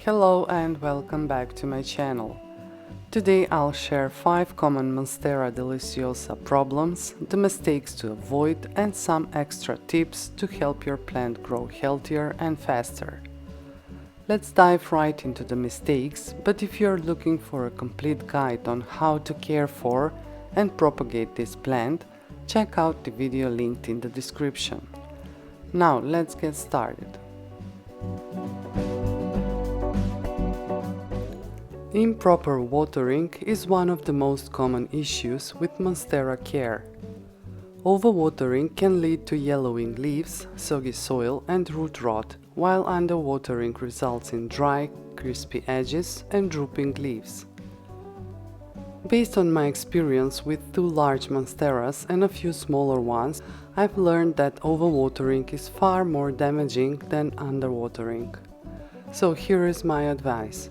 Hello and welcome back to my channel. Today I'll share 5 common Monstera Deliciosa problems, the mistakes to avoid and some extra tips to help your plant grow healthier and faster. Let's dive right into the mistakes, but if you're looking for a complete guide on how to care for and propagate this plant, check out the video linked in the description. Now let's get started. Improper watering is one of the most common issues with Monstera care. Overwatering can lead to yellowing leaves, soggy soil and root rot, while underwatering results in dry, crispy edges and drooping leaves. Based on my experience with 2 large Monsteras and a few smaller ones, I've learned that overwatering is far more damaging than underwatering. So here is my advice.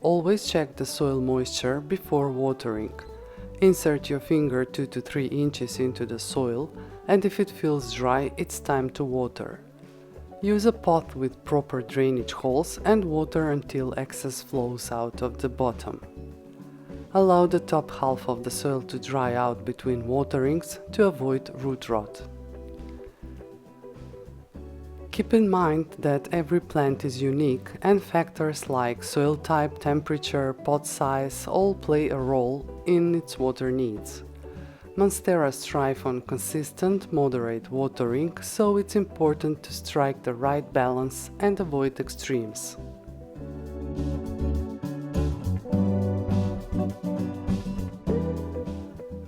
Always check the soil moisture before watering. Insert your finger 2 to 3 inches into the soil, and if it feels dry, it's time to water. Use a pot with proper drainage holes and water until excess flows out of the bottom. Allow the top half of the soil to dry out between waterings to avoid root rot. Keep in mind that every plant is unique and factors like soil type, temperature, pot size all play a role in its water needs. Monsteras thrive on consistent, moderate watering, so it's important to strike the right balance and avoid extremes.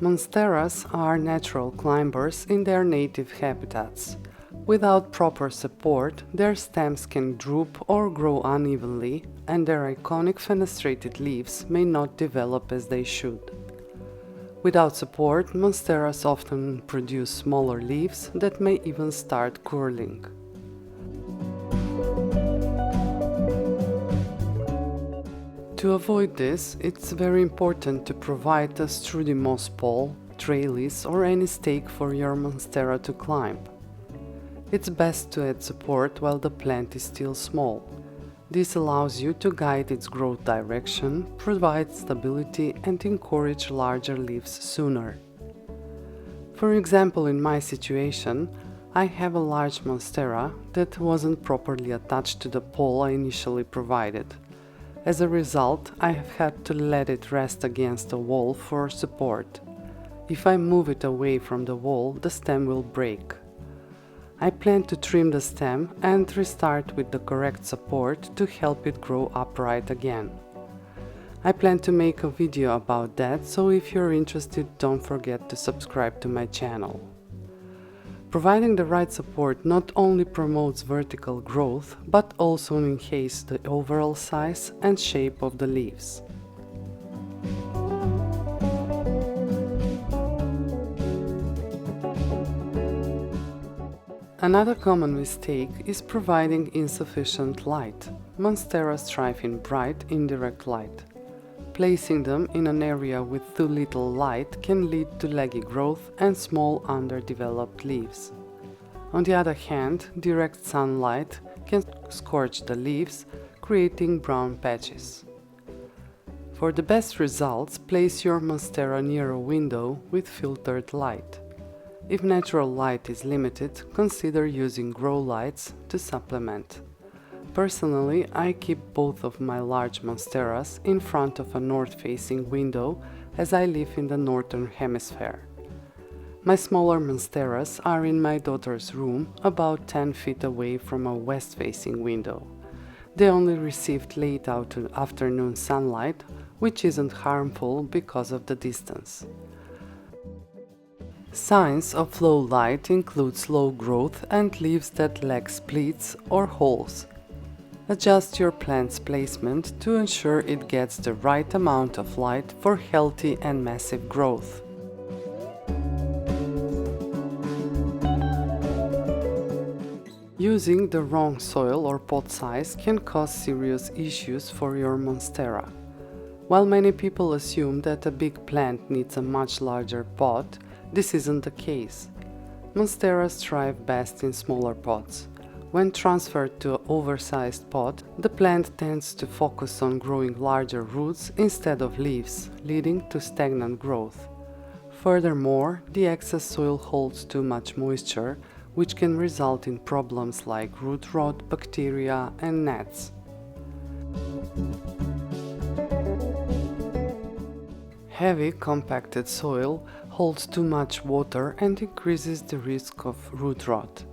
Monsteras are natural climbers in their native habitats. Without proper support, their stems can droop or grow unevenly, and their iconic fenestrated leaves may not develop as they should. Without support, Monsteras often produce smaller leaves that may even start curling. To avoid this, it's very important to provide a sturdy moss pole, trellis or any stake for your Monstera to climb. It's best to add support while the plant is still small. This allows you to guide its growth direction, provide stability and encourage larger leaves sooner. For example, in my situation, I have a large Monstera that wasn't properly attached to the pole I initially provided. As a result, I have had to let it rest against a wall for support. If I move it away from the wall, the stem will break. I plan to trim the stem and restart with the correct support to help it grow upright again. I plan to make a video about that, so if you're interested, don't forget to subscribe to my channel. Providing the right support not only promotes vertical growth, but also enhances the overall size and shape of the leaves. Another common mistake is providing insufficient light. Monsteras thrive in bright, indirect light. Placing them in an area with too little light can lead to leggy growth and small underdeveloped leaves. On the other hand, direct sunlight can scorch the leaves, creating brown patches. For the best results, place your Monstera near a window with filtered light. If natural light is limited, consider using grow lights to supplement. Personally, I keep both of my large Monsteras in front of a north-facing window as I live in the northern hemisphere. My smaller Monsteras are in my daughter's room, about 10 feet away from a west-facing window. They only received late afternoon sunlight, which isn't harmful because of the distance. Signs of low light include slow growth and leaves that lack splits or holes. Adjust your plant's placement to ensure it gets the right amount of light for healthy and massive growth. Using the wrong soil or pot size can cause serious issues for your Monstera. While many people assume that a big plant needs a much larger pot, this isn't the case. Monsteras thrive best in smaller pots. When transferred to an oversized pot, the plant tends to focus on growing larger roots instead of leaves, leading to stagnant growth. Furthermore, the excess soil holds too much moisture, which can result in problems like root rot, bacteria, and gnats. Heavy, compacted soil holds too much water and increases the risk of root rot.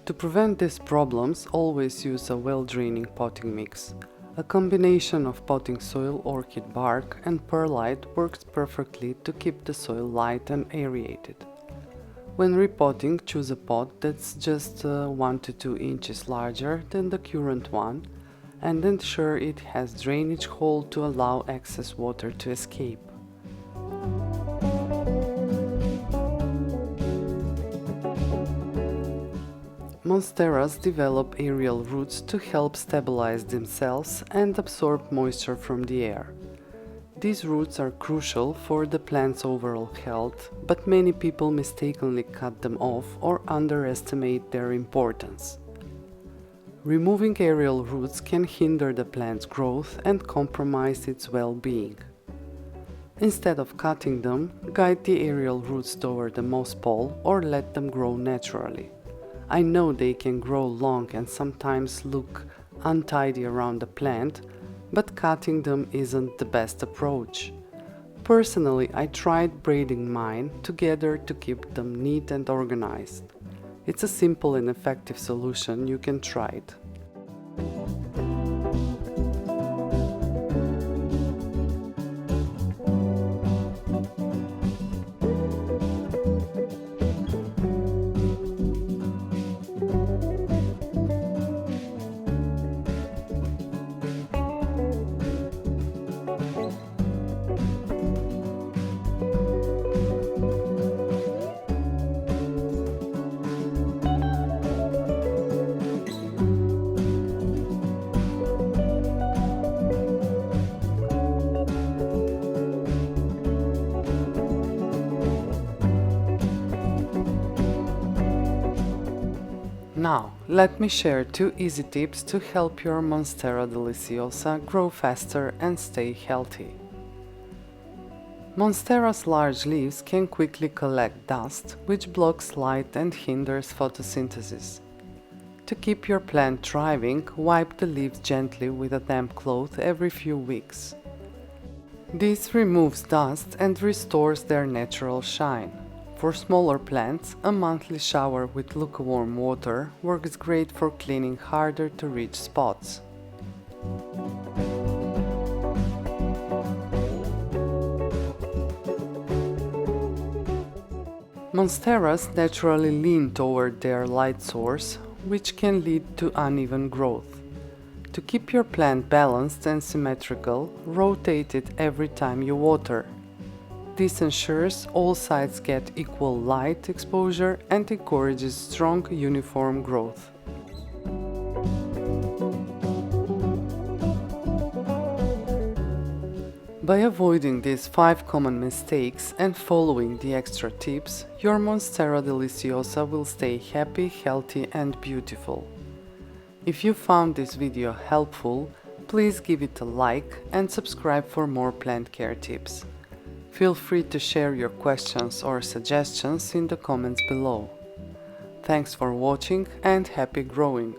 To prevent these problems, always use a well-draining potting mix. A combination of potting soil, orchid bark, and perlite works perfectly to keep the soil light and aerated. When repotting, choose a pot that's just 1 to 2 inches larger than the current one, and ensure it has drainage hole to allow excess water to escape. Monsteras develop aerial roots to help stabilize themselves and absorb moisture from the air. These roots are crucial for the plant's overall health, but many people mistakenly cut them off or underestimate their importance. Removing aerial roots can hinder the plant's growth and compromise its well-being. Instead of cutting them, guide the aerial roots toward the moss pole or let them grow naturally. I know they can grow long and sometimes look untidy around the plant, but cutting them isn't the best approach. Personally, I tried braiding mine together to keep them neat and organized. It's a simple and effective solution, you can try it. Now, let me share 2 easy tips to help your Monstera Deliciosa grow faster and stay healthy. Monstera's large leaves can quickly collect dust, which blocks light and hinders photosynthesis. To keep your plant thriving, wipe the leaves gently with a damp cloth every few weeks. This removes dust and restores their natural shine. For smaller plants, a monthly shower with lukewarm water works great for cleaning harder to reach spots. Monsteras naturally lean toward their light source, which can lead to uneven growth. To keep your plant balanced and symmetrical, rotate it every time you water. This ensures all sides get equal light exposure and encourages strong, uniform growth. By avoiding these 5 common mistakes and following the extra tips, your Monstera Deliciosa will stay happy, healthy and beautiful. If you found this video helpful, please give it a like and subscribe for more plant care tips. Feel free to share your questions or suggestions in the comments below. Thanks for watching and happy growing!